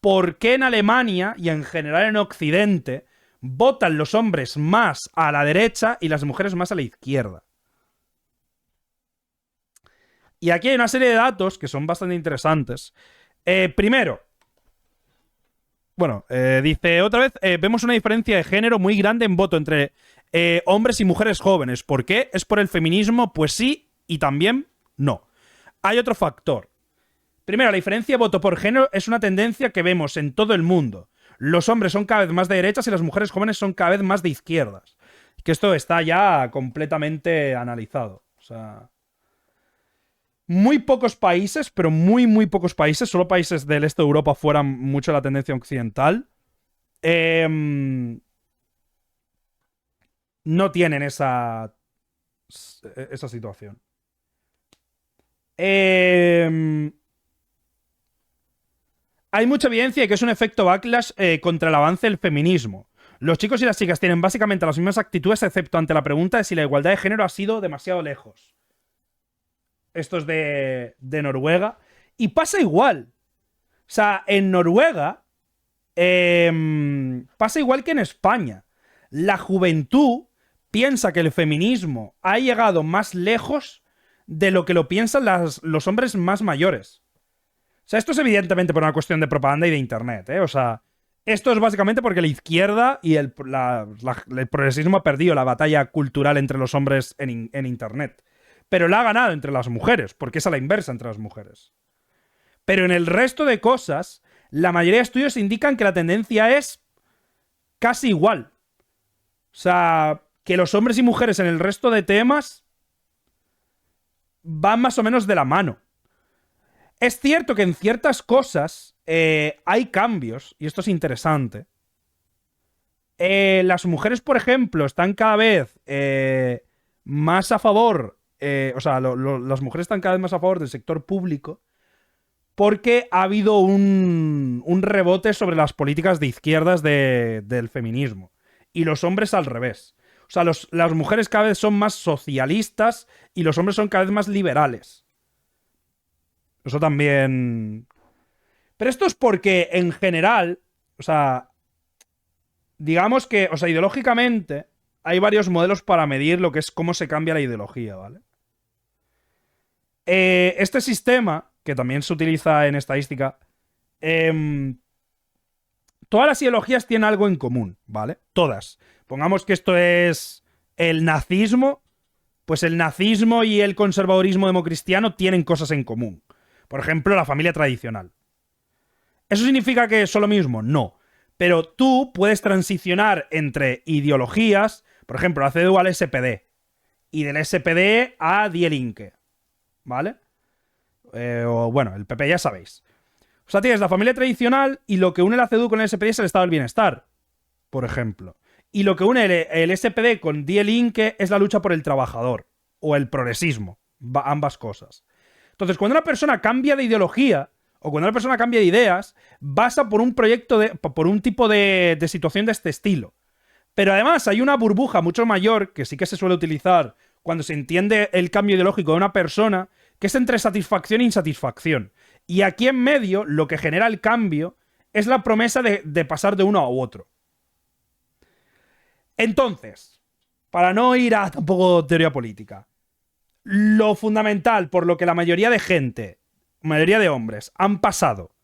por qué en Alemania y en general en Occidente votan los hombres más a la derecha y las mujeres más a la izquierda. Y aquí hay una serie de datos que son bastante interesantes. Primero, bueno, dice otra vez, vemos una diferencia de género muy grande en voto entre hombres y mujeres jóvenes. ¿Por qué? ¿Es por el feminismo? Pues sí, y también no. Hay otro factor. Primero, la diferencia de voto por género es una tendencia que vemos en todo el mundo. Los hombres son cada vez más de derechas y las mujeres jóvenes son cada vez más de izquierdas. Que esto está ya completamente analizado. O sea, muy pocos países, pero muy pocos países, solo países del este de Europa fuera mucho la tendencia occidental, no tienen esa situación. Hay mucha evidencia de que es un efecto backlash contra el avance del feminismo. Los chicos y las chicas tienen básicamente las mismas actitudes, excepto ante la pregunta de si la igualdad de género ha sido demasiado lejos. Esto es de Noruega. Y pasa igual. O sea, en Noruega pasa igual que en España. La juventud piensa que el feminismo ha llegado más lejos de lo que lo piensan los hombres más mayores. O sea, esto es evidentemente por una cuestión de propaganda y de internet, ¿eh? O sea, esto es básicamente porque la izquierda y el progresismo ha perdido la batalla cultural entre los hombres en internet. Pero la ha ganado entre las mujeres, porque es a la inversa entre las mujeres. Pero en el resto de cosas, la mayoría de estudios indican que la tendencia es casi igual. O sea, que los hombres y mujeres en el resto de temas van más o menos de la mano. Es cierto que en ciertas cosas hay cambios, y esto es interesante. Las mujeres, por ejemplo, están cada vez más a favor, o sea, las mujeres están cada vez más a favor del sector público porque ha habido un rebote sobre las políticas de izquierdas del feminismo. Y los hombres al revés. O sea, las mujeres cada vez son más socialistas y los hombres son cada vez más liberales. Eso también... Pero esto es porque, en general, o sea, digamos que, o sea, ideológicamente, hay varios modelos para medir lo que es cómo se cambia la ideología, ¿vale? Este sistema, que también se utiliza en estadística, todas las ideologías tienen algo en común, ¿vale? Todas. Pongamos que esto es el nazismo, pues el nazismo y el conservadurismo democristiano tienen cosas en común. Por ejemplo, la familia tradicional. ¿Eso significa que es lo mismo? No. Pero tú puedes transicionar entre ideologías, por ejemplo, la CDU al SPD, y del SPD a Die Linke, ¿vale? O bueno, el PP ya sabéis. O sea, tienes la familia tradicional y lo que une la CDU con el SPD es el estado del bienestar, por ejemplo. Y lo que une el SPD con Die Linke es la lucha por el trabajador, o el progresismo, ambas cosas. Entonces, cuando una persona cambia de ideología, o cuando una persona cambia de ideas, pasa por un proyecto por un tipo de situación de este estilo. Pero además hay una burbuja mucho mayor, que sí que se suele utilizar cuando se entiende el cambio ideológico de una persona, que es entre satisfacción e insatisfacción. Y aquí en medio, lo que genera el cambio es la promesa de pasar de uno a otro. Entonces, para no ir a tampoco teoría política, lo fundamental por lo que la mayoría de gente, mayoría de hombres, han pasado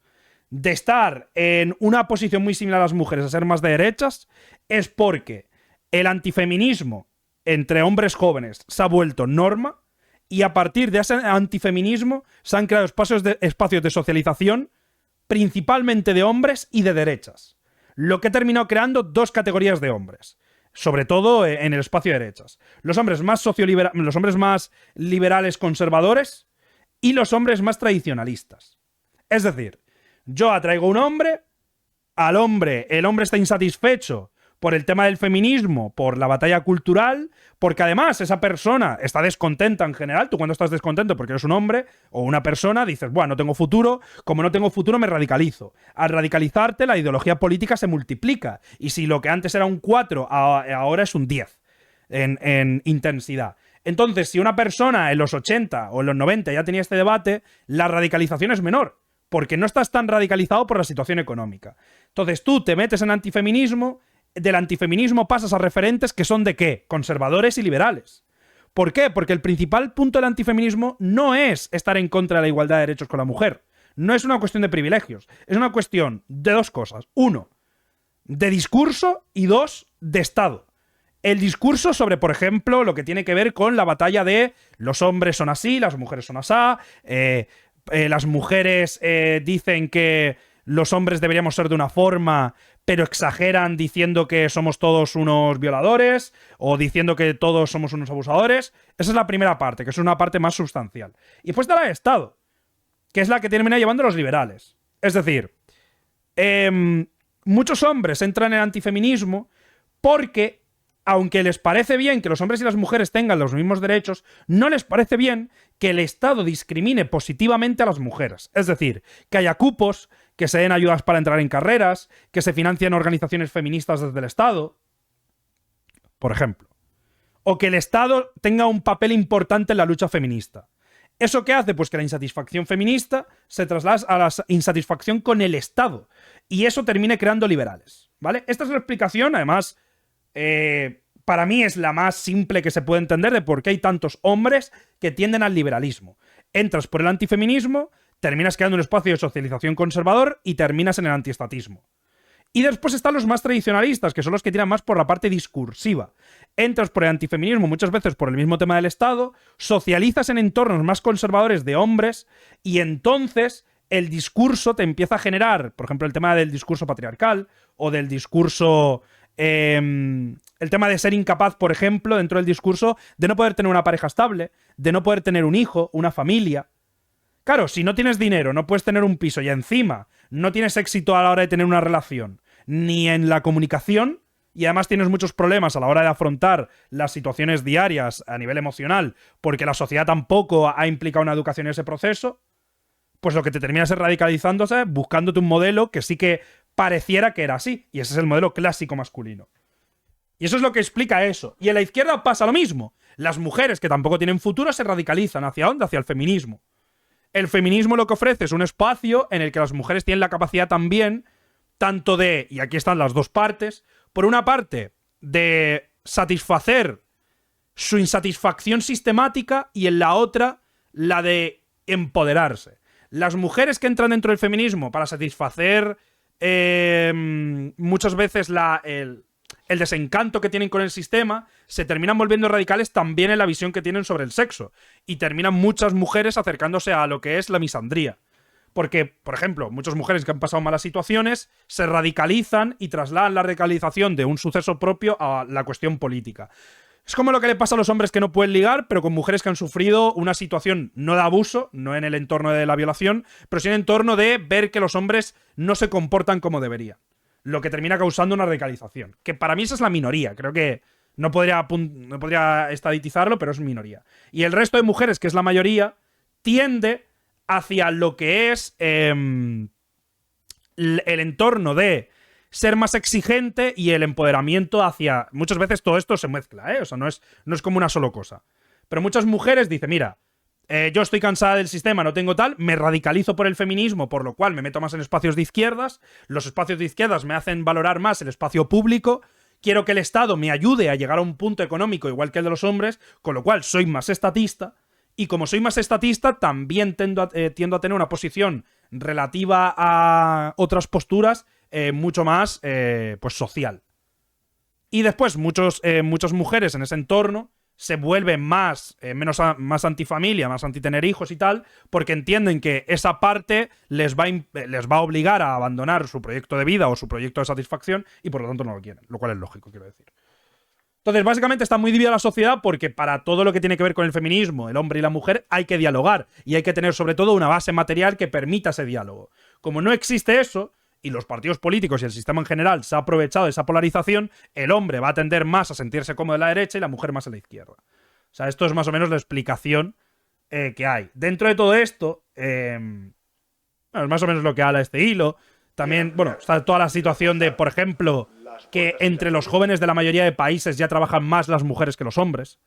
de estar en una posición muy similar a las mujeres a ser más de derechas, es porque el antifeminismo entre hombres jóvenes se ha vuelto norma y a partir de ese antifeminismo se han creado espacios de socialización principalmente de hombres y de derechas, lo que ha terminado creando dos categorías de hombres. Sobre todo en el espacio de derechas. Los hombres más los hombres más liberales conservadores y los hombres más tradicionalistas. Es decir, yo atraigo un hombre, el hombre está insatisfecho por el tema del feminismo, por la batalla cultural, porque además esa persona está descontenta en general. Tú cuando estás descontento porque eres un hombre o una persona, dices, bueno, no tengo futuro, como no tengo futuro me radicalizo. Al radicalizarte la ideología política se multiplica, y si lo que antes era un 4, ahora es un 10 en intensidad. Entonces, si una persona en los 80 o en los 90 ya tenía este debate, la radicalización es menor, porque no estás tan radicalizado por la situación económica. Entonces tú te metes en antifeminismo, del antifeminismo pasas a referentes que son ¿de qué? Conservadores y liberales. ¿Por qué? Porque el principal punto del antifeminismo no es estar en contra de la igualdad de derechos con la mujer. No es una cuestión de privilegios. Es una cuestión de dos cosas. Uno, de discurso, y dos, de Estado. El discurso sobre, por ejemplo, lo que tiene que ver con la batalla de los hombres son así, las mujeres son asá, las mujeres dicen que los hombres deberíamos ser de una forma, pero exageran diciendo que somos todos unos violadores o diciendo que todos somos unos abusadores. Esa es la primera parte, que es una parte más sustancial. Y después está la de Estado, que es la que termina llevando los liberales. Es decir, muchos hombres entran en el antifeminismo porque, aunque les parece bien que los hombres y las mujeres tengan los mismos derechos, no les parece bien que el Estado discrimine positivamente a las mujeres. Es decir, que haya cupos, que se den ayudas para entrar en carreras, que se financien organizaciones feministas desde el Estado, por ejemplo. O que el Estado tenga un papel importante en la lucha feminista. ¿Eso qué hace? Pues que la insatisfacción feminista se traslada a la insatisfacción con el Estado. Y eso termine creando liberales, ¿vale? Esta es la explicación, además, para mí es la más simple que se puede entender de por qué hay tantos hombres que tienden al liberalismo. Entras por el antifeminismo, terminas creando un espacio de socialización conservador y terminas en el antiestatismo. Y después están los más tradicionalistas, que son los que tiran más por la parte discursiva. Entras por el antifeminismo muchas veces por el mismo tema del Estado, socializas en entornos más conservadores de hombres y entonces el discurso te empieza a generar, por ejemplo, el tema del discurso patriarcal o del discurso... el tema de ser incapaz, por ejemplo, dentro del discurso de no poder tener una pareja estable, de no poder tener un hijo, una familia. Claro, si no tienes dinero, no puedes tener un piso y encima no tienes éxito a la hora de tener una relación, ni en la comunicación, y además tienes muchos problemas a la hora de afrontar las situaciones diarias a nivel emocional, porque la sociedad tampoco ha implicado una educación en ese proceso, pues lo que te termina es radicalizándose, buscándote un modelo que sí que pareciera que era así, y ese es el modelo clásico masculino. Y eso es lo que explica eso. Y en la izquierda pasa lo mismo. Las mujeres que tampoco tienen futuro se radicalizan. ¿Hacia dónde? Hacia el feminismo. El feminismo lo que ofrece es un espacio en el que las mujeres tienen la capacidad también, tanto de, y aquí están las dos partes, por una parte, de satisfacer su insatisfacción sistemática y en la otra, la de empoderarse. Las mujeres que entran dentro del feminismo para satisfacer muchas veces el desencanto que tienen con el sistema, se terminan volviendo radicales también en la visión que tienen sobre el sexo. Y terminan muchas mujeres acercándose a lo que es la misandría. Porque, por ejemplo, muchas mujeres que han pasado malas situaciones se radicalizan y trasladan la radicalización de un suceso propio a la cuestión política. Es como lo que le pasa a los hombres que no pueden ligar, pero con mujeres que han sufrido una situación no de abuso, no en el entorno de la violación, pero sí en el entorno de ver que los hombres no se comportan como deberían. Lo que termina causando una radicalización. Que para mí esa es la minoría. Creo que no podría estadistizarlo, pero es minoría. Y el resto de mujeres, que es la mayoría, tiende hacia lo que es el entorno de ser más exigente y el empoderamiento hacia... Muchas veces todo esto se mezcla, ¿eh? O sea, no es como una sola cosa. Pero muchas mujeres dicen, mira, yo estoy cansada del sistema, no tengo tal, me radicalizo por el feminismo, por lo cual me meto más en espacios de izquierdas, los espacios de izquierdas me hacen valorar más el espacio público, quiero que el Estado me ayude a llegar a un punto económico igual que el de los hombres, con lo cual soy más estatista, y como soy más estatista, también tiendo a tener una posición relativa a otras posturas mucho más pues social. Y después muchas mujeres en ese entorno se vuelven más antifamilia, más antitener hijos y tal, porque entienden que esa parte les va a obligar a abandonar su proyecto de vida o su proyecto de satisfacción y por lo tanto no lo quieren, lo cual es lógico, quiero decir. Entonces, básicamente está muy dividida la sociedad porque para todo lo que tiene que ver con el feminismo, el hombre y la mujer, hay que dialogar y hay que tener sobre todo una base material que permita ese diálogo. Como no existe eso, y los partidos políticos y el sistema en general se ha aprovechado de esa polarización, el hombre va a tender más a sentirse cómodo en la derecha y la mujer más en la izquierda. O sea, esto es más o menos la explicación que hay. Dentro de todo esto, es más o menos lo que habla este hilo. También, bueno, está toda la situación de, por ejemplo, que entre los jóvenes de la mayoría de países ya trabajan más las mujeres que los hombres.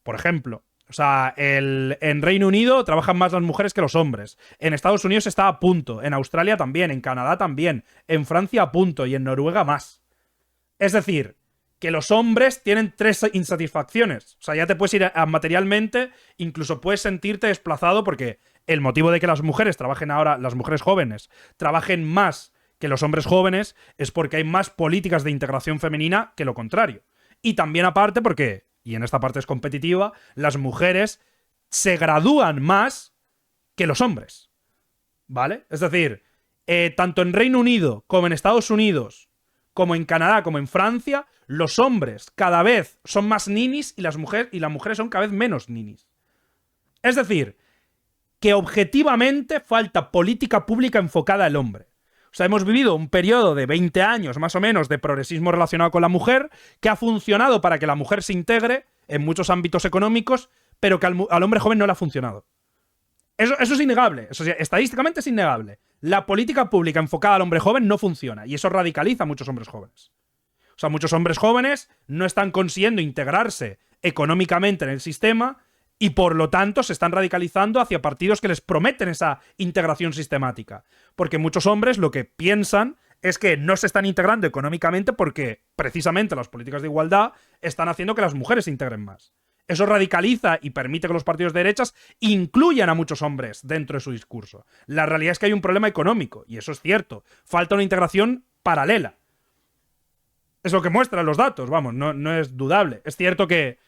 Por ejemplo. O sea, en Reino Unido trabajan más las mujeres que los hombres. En Estados Unidos está a punto. En Australia también. En Canadá también. En Francia a punto. Y en Noruega más. Es decir, que los hombres tienen tres insatisfacciones. O sea, ya te puedes ir materialmente, incluso puedes sentirte desplazado porque el motivo de que las mujeres trabajen ahora, las mujeres jóvenes, trabajen más que los hombres jóvenes es porque hay más políticas de integración femenina que lo contrario. Y también aparte porque, y en esta parte es competitiva, las mujeres se gradúan más que los hombres. ¿Vale? Es decir, tanto en Reino Unido como en Estados Unidos, como en Canadá, como en Francia, los hombres cada vez son más ninis y las mujeres son cada vez menos ninis. Es decir, que objetivamente falta política pública enfocada al hombre. O sea, hemos vivido un periodo de 20 años más o menos de progresismo relacionado con la mujer que ha funcionado para que la mujer se integre en muchos ámbitos económicos, pero que al hombre joven no le ha funcionado. Eso es innegable. Eso sí, estadísticamente es innegable. La política pública enfocada al hombre joven no funciona y eso radicaliza a muchos hombres jóvenes. O sea, muchos hombres jóvenes no están consiguiendo integrarse económicamente en el sistema y por lo tanto se están radicalizando hacia partidos que les prometen esa integración sistemática. Porque muchos hombres lo que piensan es que no se están integrando económicamente porque precisamente las políticas de igualdad están haciendo que las mujeres se integren más. Eso radicaliza y permite que los partidos de derechas incluyan a muchos hombres dentro de su discurso. La realidad es que hay un problema económico, y eso es cierto. Falta una integración paralela. Es lo que muestran los datos, vamos, no es dudable. Es cierto que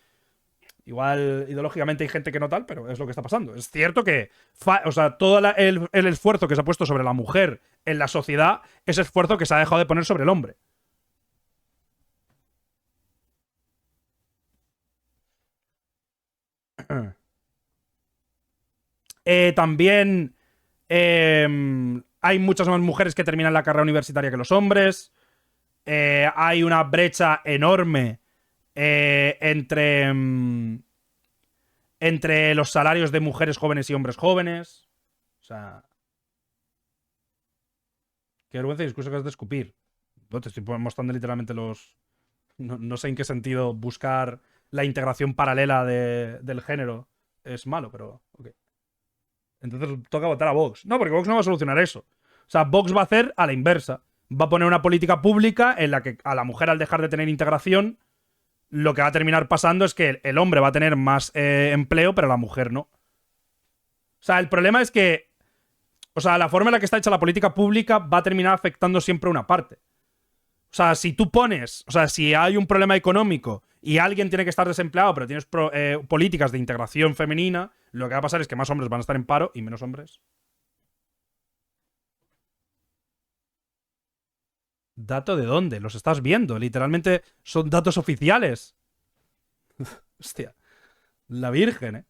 igual ideológicamente hay gente que no tal, pero es lo que está pasando. Es cierto que, o sea, todo el esfuerzo que se ha puesto sobre la mujer en la sociedad es esfuerzo que se ha dejado de poner sobre el hombre. También hay muchas más mujeres que terminan la carrera universitaria que los hombres. Hay una brecha enorme entre los salarios de mujeres jóvenes y hombres jóvenes. O sea, qué vergüenza y discurso que has de escupir. No, te estoy mostrando literalmente los... No sé en qué sentido buscar la integración paralela del género es malo, pero... Okay. Entonces toca votar a Vox. No, porque Vox no va a solucionar eso. O sea, Vox va a hacer a la inversa. Va a poner una política pública en la que a la mujer, al dejar de tener integración, lo que va a terminar pasando es que el hombre va a tener más empleo, pero la mujer no. O sea, el problema es que, o sea, la forma en la que está hecha la política pública va a terminar afectando siempre una parte. O sea, si tú pones, o sea, si hay un problema económico y alguien tiene que estar desempleado, pero tienes políticas de integración femenina, lo que va a pasar es que más hombres van a estar en paro y menos hombres. ¿Dato de dónde? Los estás viendo. Literalmente son datos oficiales. Hostia. La Virgen, ¿eh?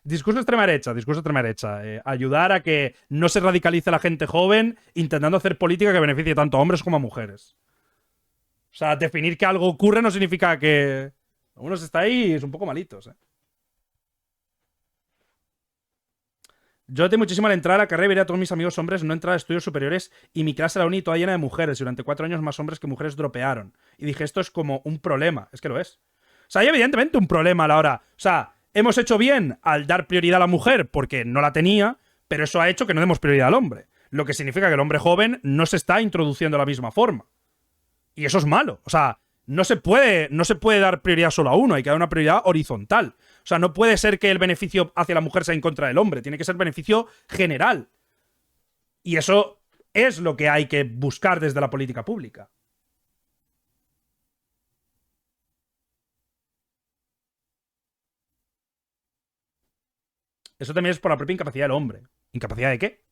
Discurso extrema derecha, discurso extrema derecha. Ayudar a que no se radicalice la gente joven intentando hacer política que beneficie tanto a hombres como a mujeres. O sea, definir que algo ocurre no significa que... Algunos está ahí y es un poco malitos, ¿eh? Yo noté muchísimo al entrar a la carrera y ver a todos mis amigos hombres no entrar a estudios superiores y mi clase era la uni toda llena de mujeres. Y durante 4 años más hombres que mujeres dropearon. Y dije, esto es como un problema. Es que lo es. O sea, hay evidentemente un problema a la hora. O sea, hemos hecho bien al dar prioridad a la mujer porque no la tenía, pero eso ha hecho que no demos prioridad al hombre. Lo que significa que el hombre joven no se está introduciendo de la misma forma. Y eso es malo. O sea, no se puede dar prioridad solo a uno, hay que dar una prioridad horizontal. O sea, no puede ser que el beneficio hacia la mujer sea en contra del hombre, tiene que ser beneficio general. Y eso es lo que hay que buscar desde la política pública. Eso también es por la propia incapacidad del hombre. ¿Incapacidad de qué?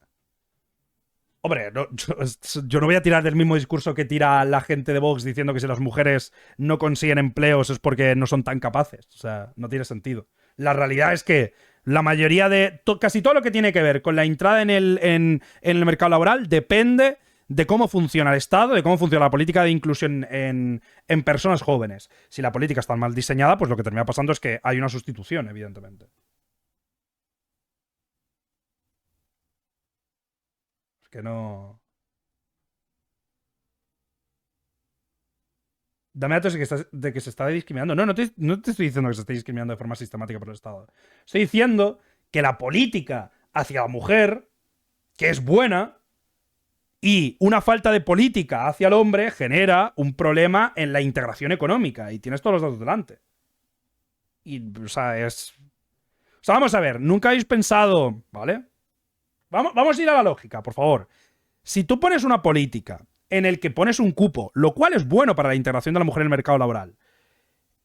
Hombre, yo no voy a tirar del mismo discurso que tira la gente de Vox diciendo que si las mujeres no consiguen empleos es porque no son tan capaces. O sea, no tiene sentido. La realidad es que la mayoría de... casi todo lo que tiene que ver con la entrada en el mercado laboral depende de cómo funciona el Estado, de cómo funciona la política de inclusión en personas jóvenes. Si la política está mal diseñada, pues lo que termina pasando es que hay una sustitución, evidentemente. Es que no... Dame datos de que se está discriminando. No, no te estoy diciendo que se esté discriminando de forma sistemática por el Estado. Estoy diciendo que la política hacia la mujer, que es buena, y una falta de política hacia el hombre genera un problema en la integración económica. Y tienes todos los datos delante. Y, o sea, es... O sea, vamos a ver, nunca habéis pensado, ¿vale? Vamos a ir a la lógica, por favor. Si tú pones una política en el que pones un cupo, lo cual es bueno para la integración de la mujer en el mercado laboral,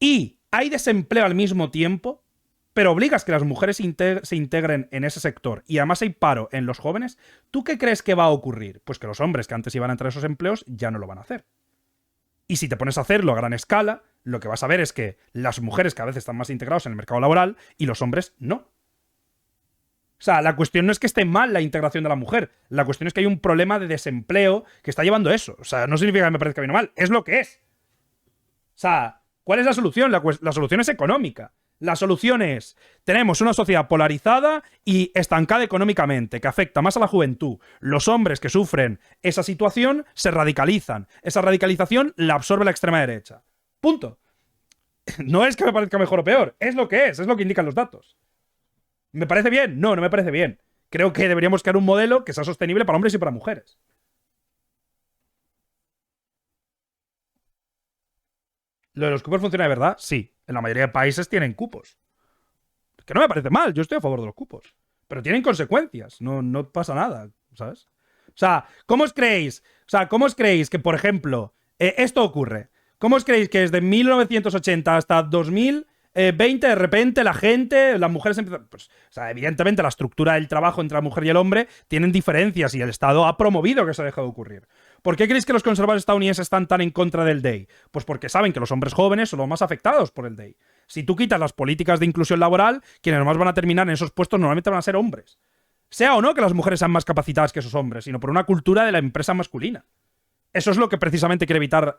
y hay desempleo al mismo tiempo, pero obligas que las mujeres se integren en ese sector y además hay paro en los jóvenes, ¿tú qué crees que va a ocurrir? Pues que los hombres que antes iban a entrar a esos empleos ya no lo van a hacer. Y si te pones a hacerlo a gran escala, lo que vas a ver es que las mujeres cada vez están más integradas en el mercado laboral y los hombres no. O sea, la cuestión no es que esté mal la integración de la mujer, la cuestión es que hay un problema de desempleo que está llevando eso. O sea, no significa que me parezca bien o mal, es lo que es. O sea, ¿cuál es la solución? La solución es económica. La solución es, tenemos una sociedad polarizada y estancada económicamente, que afecta más a la juventud. Los hombres que sufren esa situación se radicalizan. Esa radicalización la absorbe la extrema derecha. Punto. No es que me parezca mejor o peor, es lo que es lo que indican los datos. ¿Me parece bien? No, no me parece bien. Creo que deberíamos crear un modelo que sea sostenible para hombres y para mujeres. ¿Lo de los cupos funciona de verdad? Sí. En la mayoría de países tienen cupos. Que no me parece mal, yo estoy a favor de los cupos. Pero tienen consecuencias, no pasa nada, ¿sabes? O sea, ¿cómo os creéis? O sea, ¿cómo os creéis que, por ejemplo, esto ocurre? ¿Cómo os creéis que desde 1980 hasta 2020 de repente la gente, las mujeres empiezan... Pues, o sea, evidentemente la estructura del trabajo entre la mujer y el hombre tienen diferencias y el Estado ha promovido que eso deje de ocurrir. ¿Por qué creéis que los conservadores estadounidenses están tan en contra del DEI? Pues porque saben que los hombres jóvenes son los más afectados por el DEI. Si tú quitas las políticas de inclusión laboral, quienes más van a terminar en esos puestos normalmente van a ser hombres. Sea o no que las mujeres sean más capacitadas que esos hombres, sino por una cultura de la empresa masculina. Eso es lo que precisamente quiere evitar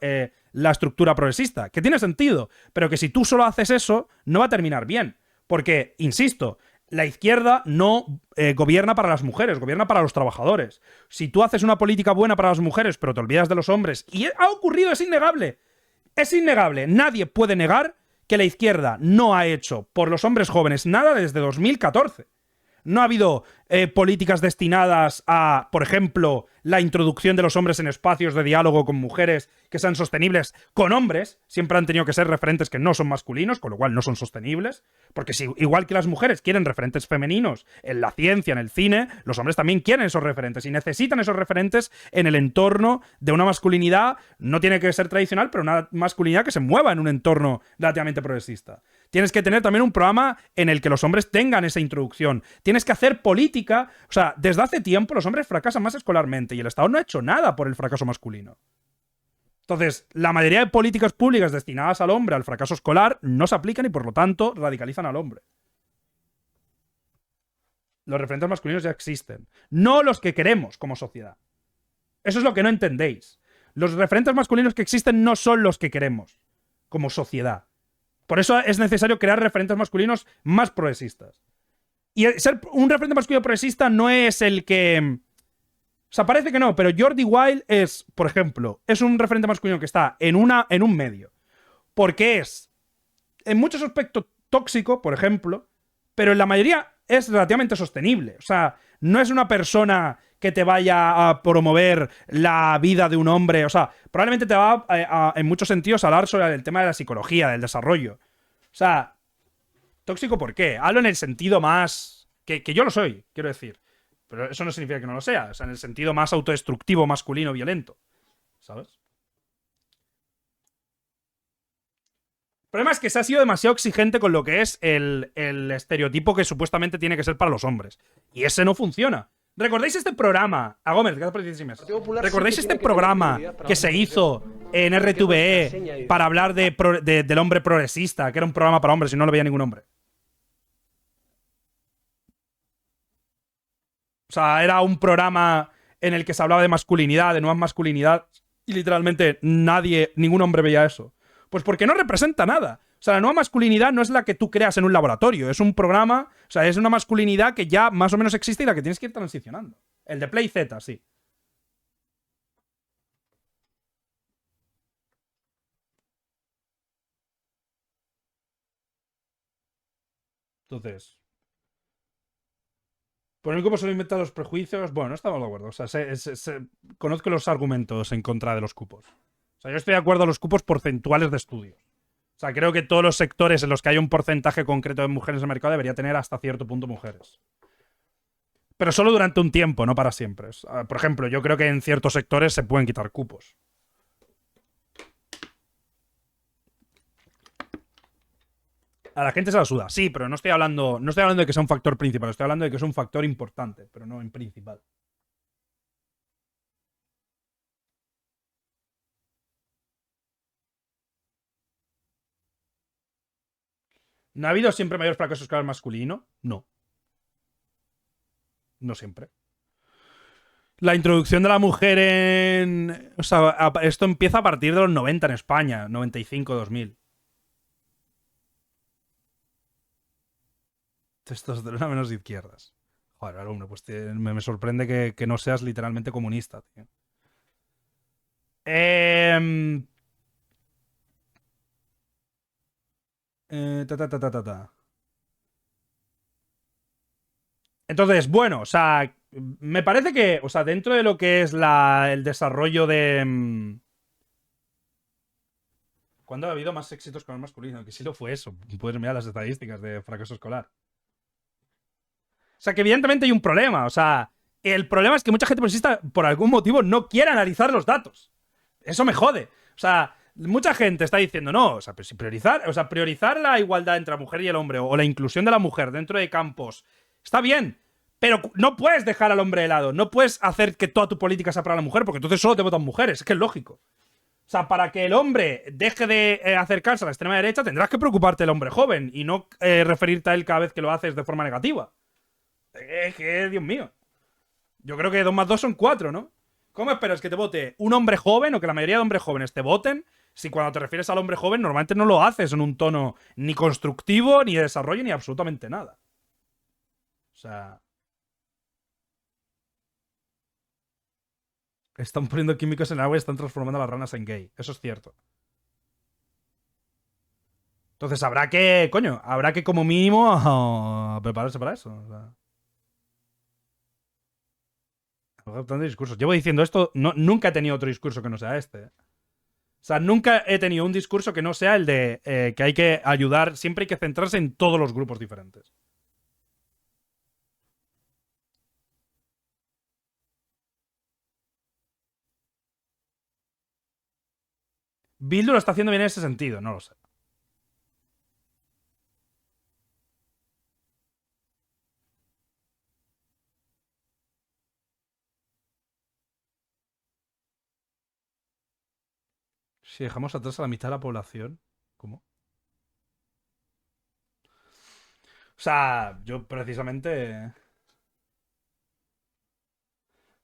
la estructura progresista, que tiene sentido, pero que si tú solo haces eso, no va a terminar bien. Porque, insisto, la izquierda no gobierna para las mujeres, gobierna para los trabajadores. Si tú haces una política buena para las mujeres, pero te olvidas de los hombres, y ha ocurrido, es innegable. Es innegable. Nadie puede negar que la izquierda no ha hecho por los hombres jóvenes nada desde 2014. No ha habido políticas destinadas a, por ejemplo, la introducción de los hombres en espacios de diálogo con mujeres que sean sostenibles con hombres. Siempre han tenido que ser referentes que no son masculinos, con lo cual no son sostenibles. Porque si, igual que las mujeres quieren referentes femeninos en la ciencia, en el cine, los hombres también quieren esos referentes y necesitan esos referentes en el entorno de una masculinidad, no tiene que ser tradicional, pero una masculinidad que se mueva en un entorno relativamente progresista. Tienes que tener también un programa en el que los hombres tengan esa introducción. Tienes que hacer política. O sea, desde hace tiempo los hombres fracasan más escolarmente y el Estado no ha hecho nada por el fracaso masculino. Entonces, la mayoría de políticas públicas destinadas al hombre, al fracaso escolar, no se aplican y por lo tanto radicalizan al hombre. Los referentes masculinos ya existen. No los que queremos como sociedad. Eso es lo que no entendéis. Los referentes masculinos que existen no son los que queremos como sociedad. Por eso es necesario crear referentes masculinos más progresistas. Y ser un referente masculino progresista no es el que... O sea, parece que no, pero Jordi Wild es, por ejemplo, es un referente masculino que está en un medio. Porque es, en muchos aspectos, tóxico, por ejemplo, pero en la mayoría es relativamente sostenible. O sea, no es una persona que te vaya a promover la vida de un hombre. O sea, probablemente te va en muchos sentidos a hablar sobre el tema de la psicología, del desarrollo. O sea, tóxico, ¿por qué? Hablo en el sentido más... Que yo lo soy, quiero decir. Pero eso no significa que no lo sea. O sea, en el sentido más autodestructivo, masculino, violento. ¿Sabes? El problema es que se ha sido demasiado exigente con lo que es el estereotipo que supuestamente tiene que ser para los hombres. Y ese no funciona. ¿Recordáis este programa? A Gómez, gracias por 10 meses. ¿Recordáis este programa que se hizo en RTVE para hablar del hombre progresista? Que era un programa para hombres y no lo veía ningún hombre. O sea, era un programa en el que se hablaba de masculinidad, de nuevas masculinidad, y literalmente ningún hombre veía eso. Pues porque no representa nada. O sea, la nueva masculinidad no es la que tú creas en un laboratorio, es un programa, o sea, es una masculinidad que ya más o menos existe y la que tienes que ir transicionando. El de Play Z, sí. Entonces, por el cupo solo inventa los prejuicios. Bueno, no estamos de acuerdo. O sea, conozco los argumentos en contra de los cupos. O sea, yo estoy de acuerdo a los cupos porcentuales de estudios. O sea, creo que todos los sectores en los que hay un porcentaje concreto de mujeres en el mercado debería tener hasta cierto punto mujeres. Pero solo durante un tiempo, no para siempre. Por ejemplo, yo creo que en ciertos sectores se pueden quitar cupos. A la gente se la suda. Sí, pero no estoy hablando de que sea un factor principal, estoy hablando de que es un factor importante, pero no en principal. ¿No ha habido siempre mayor fracaso escolar masculino? No. No siempre. La introducción de la mujer en... O sea, esto empieza a partir de los 90 en España, 95, 2000. Testosterona menos izquierdas. Joder, alumno, pues me sorprende que no seas literalmente comunista, tío. Eh, ta, ta, ta, ta, ta, ta. Entonces, bueno, o sea, me parece que, o sea, dentro de lo que es el desarrollo de... ¿Cuándo ha habido más éxitos con el masculino? Que sí lo fue eso. Puedes mirar las estadísticas de fracaso escolar. O sea, que evidentemente hay un problema. O sea, el problema es que mucha gente progresista, por algún motivo, no quiere analizar los datos. Eso me jode. O sea, mucha gente está diciendo, no, o sea, pero si priorizar la igualdad entre la mujer y el hombre o la inclusión de la mujer dentro de campos está bien, pero no puedes dejar al hombre de lado. No puedes hacer que toda tu política sea para la mujer, porque entonces solo te votan mujeres. Es que es lógico. O sea, para que el hombre deje de acercarse a la extrema derecha, tendrás que preocuparte del hombre joven y no referirte a él cada vez que lo haces de forma negativa. Es que, Dios mío. Yo creo que 2 más 2 son 4, ¿no? ¿Cómo esperas que te vote un hombre joven o que la mayoría de hombres jóvenes te voten si cuando te refieres al hombre joven normalmente no lo haces en un tono ni constructivo, ni de desarrollo, ni absolutamente nada? O sea... Están poniendo químicos en el agua y están transformando a las ranas en gay. Eso es cierto. Entonces habrá que, coño, habrá que como mínimo prepararse para eso. O sea, tantos discursos. Llevo diciendo esto, nunca he tenido otro discurso que no sea este. O sea, nunca he tenido un discurso que no sea el de que hay que ayudar, siempre hay que centrarse en todos los grupos diferentes. Bildu lo está haciendo bien en ese sentido, no lo sé. Si dejamos atrás a la mitad de la población, ¿cómo? O sea, yo precisamente... O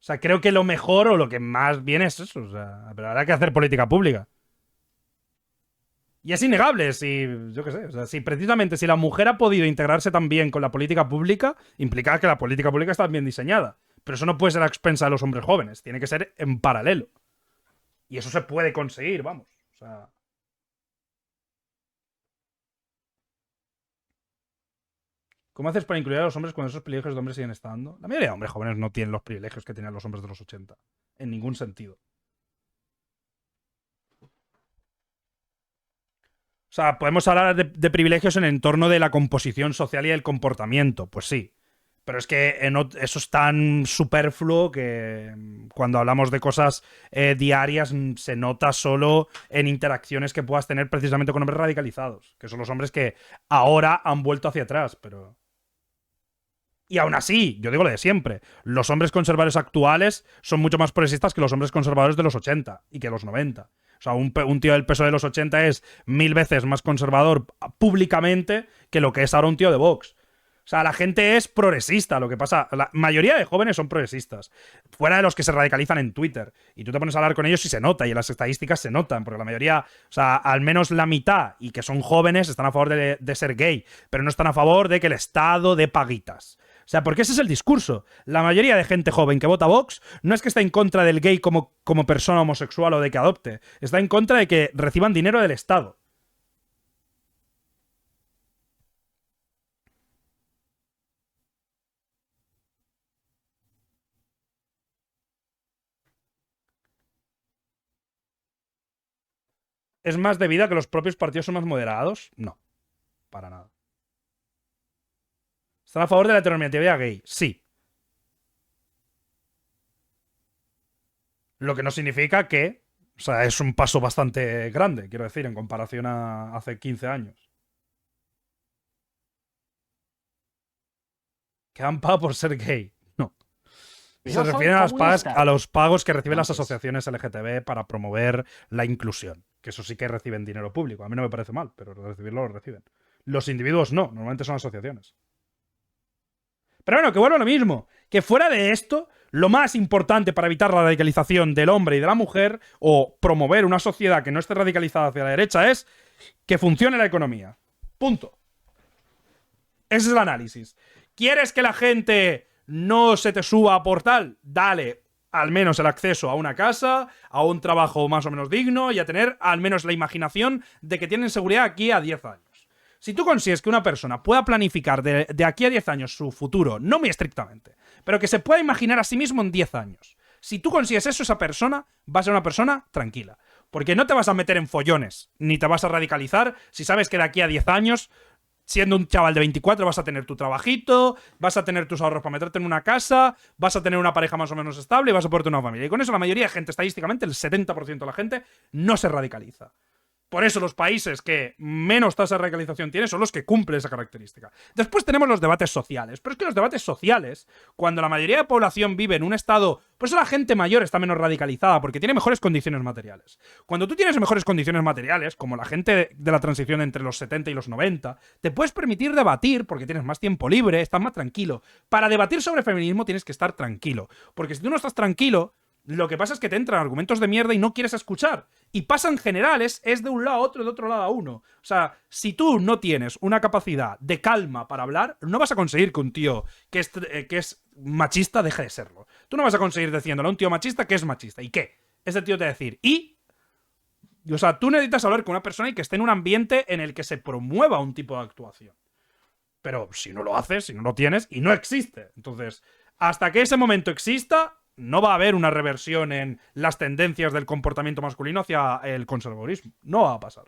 sea, creo que lo mejor o lo que más bien es eso. O sea, pero habrá que hacer política pública. Y es innegable, si, yo qué sé, o sea, si precisamente si la mujer ha podido integrarse también con la política pública, implica que la política pública está bien diseñada. Pero eso no puede ser a expensa de los hombres jóvenes, tiene que ser en paralelo. Y eso se puede conseguir, vamos. O sea... ¿Cómo haces para incluir a los hombres cuando esos privilegios de hombres siguen estando? La mayoría de hombres jóvenes no tienen los privilegios que tenían los hombres de los 80. En ningún sentido. O sea, podemos hablar de privilegios en el entorno de la composición social y el comportamiento. Pues sí. Pero es que eso es tan superfluo que cuando hablamos de cosas diarias se nota solo en interacciones que puedas tener precisamente con hombres radicalizados, que son los hombres que ahora han vuelto hacia atrás, pero... Y aún así, yo digo lo de siempre, los hombres conservadores actuales son mucho más progresistas que los hombres conservadores de los 80 y que los 90. O sea, un tío del PSOE de los 80 es 1000 veces más conservador públicamente que lo que es ahora un tío de Vox. O sea, la gente es progresista. Lo que pasa, la mayoría de jóvenes son progresistas. Fuera de los que se radicalizan en Twitter. Y tú te pones a hablar con ellos y se nota. Y en las estadísticas se notan. Porque la mayoría, o sea, al menos la mitad, y que son jóvenes, están a favor de ser gay. Pero no están a favor de que el Estado dé paguitas. O sea, porque ese es el discurso. La mayoría de gente joven que vota Vox no es que está en contra del gay como persona homosexual o de que adopte. Está en contra de que reciban dinero del Estado. es más debido a que los propios partidos son más moderados? No, para nada. ¿Están a favor de la heteronormatividad gay? Sí. Lo que no significa que... O sea, es un paso bastante grande, quiero decir, en comparación a hace 15 años. Que han pagado por ser gay. No. Se refieren a los pagos que reciben las asociaciones LGTB para promover la inclusión. Que eso sí que reciben dinero público. A mí no me parece mal, pero recibirlo lo reciben. Los individuos no, normalmente son asociaciones. Pero bueno, que vuelvo a lo mismo. Que fuera de esto, lo más importante para evitar la radicalización del hombre y de la mujer, o promover una sociedad que no esté radicalizada hacia la derecha, es que funcione la economía. Punto. Ese es el análisis. ¿Quieres que la gente no se te suba por tal? Dale al menos el acceso a una casa, a un trabajo más o menos digno y a tener al menos la imaginación de que tienen seguridad aquí a 10 años. Si tú consigues que una persona pueda planificar de aquí a 10 años su futuro, no muy estrictamente, pero que se pueda imaginar a sí mismo en 10 años, si tú consigues eso, esa persona va a ser una persona tranquila. Porque no te vas a meter en follones, ni te vas a radicalizar si sabes que de aquí a 10 años, siendo un chaval de 24, vas a tener tu trabajito, vas a tener tus ahorros para meterte en una casa, vas a tener una pareja más o menos estable y vas a poder tener una familia. Y con eso la mayoría de gente, estadísticamente, el 70% de la gente, no se radicaliza. Por eso los países que menos tasa de radicalización tienen son los que cumplen esa característica. Después tenemos los debates sociales. Pero es que los debates sociales, cuando la mayoría de la población vive en un estado... Por eso la gente mayor está menos radicalizada, porque tiene mejores condiciones materiales. Cuando tú tienes mejores condiciones materiales, como la gente de la transición entre los 70 y los 90, te puedes permitir debatir porque tienes más tiempo libre, estás más tranquilo. Para debatir sobre feminismo tienes que estar tranquilo. Porque si tú no estás tranquilo... Lo que pasa es que te entran argumentos de mierda y no quieres escuchar. Y pasan generales, es de un lado a otro, de otro lado a uno. O sea, si tú no tienes una capacidad de calma para hablar, no vas a conseguir que un tío que es machista deje de serlo. Tú no vas a conseguir diciéndole a un tío machista que es machista. ¿Y qué? Ese tío te va a decir, ¿y? O sea, tú necesitas hablar con una persona y que esté en un ambiente en el que se promueva un tipo de actuación. Pero si no lo haces, si no lo tienes, y no existe. Entonces, hasta que ese momento exista... No va a haber una reversión en las tendencias del comportamiento masculino hacia el conservadurismo. No va a pasar.